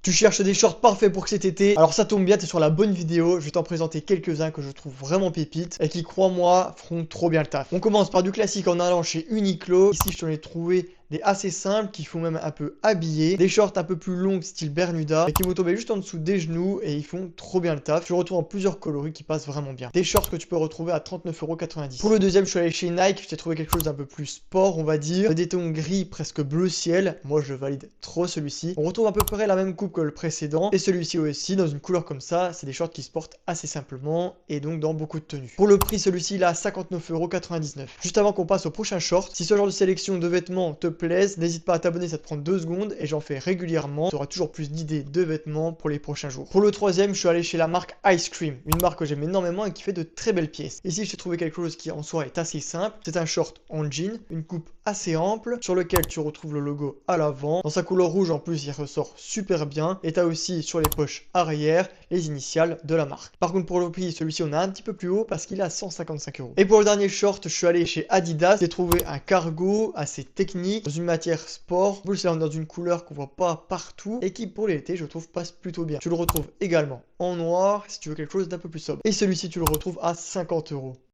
Tu cherches des shorts parfaits pour cet été? Alors ça tombe bien, t'es sur la bonne vidéo. Je vais t'en présenter quelques-uns que je trouve vraiment pépites et qui, crois-moi, feront trop bien le taf. On commence par du classique en allant chez Uniqlo. Ici, je t'en ai trouvé des assez simples qui font même un peu habillés, des shorts un peu plus longs style Bermuda et qui vont tomber juste en dessous des genoux et ils font trop bien le taf. Tu le retrouves en plusieurs coloris qui passent vraiment bien. Des shorts que tu peux retrouver à 39,90 €. Pour le deuxième, je suis allé chez Nike. Je t'ai trouvé quelque chose d'un peu plus sport, on va dire. Des tons gris presque bleu ciel. Moi, je valide trop celui-ci. On retrouve à peu près la même coupe que le précédent et celui-ci aussi dans une couleur comme ça. C'est des shorts qui se portent assez simplement et donc dans beaucoup de tenues. Pour le prix, celui-ci il est à 59,99 €. Juste avant qu'on passe au prochain short, si ce genre de sélection de vêtements te plaise, n'hésite pas à t'abonner, ça te prend 2 secondes et j'en fais régulièrement. Tu auras toujours plus d'idées de vêtements pour les prochains jours. Pour le troisième, je suis allé chez la marque Ice Cream, une marque que j'aime énormément et qui fait de très belles pièces. Ici, je t'ai trouvé quelque chose qui en soi est assez simple. C'est un short en jean, une coupe assez ample sur lequel tu retrouves le logo à l'avant. Dans sa couleur rouge en plus, il ressort super bien et tu as aussi sur les poches arrière les initiales de la marque. Par contre, pour le prix, celui-ci on a un petit peu plus haut parce qu'il est à 155 €. Et pour le dernier short, je suis allé chez Adidas. J'ai trouvé un cargo assez technique dans une matière sport. En plus, c'est dans une couleur qu'on voit pas partout et qui pour l'été, je trouve, passe plutôt bien. Tu le retrouves également en noir si tu veux quelque chose d'un peu plus sobre. Et celui-ci, tu le retrouves à 50 €.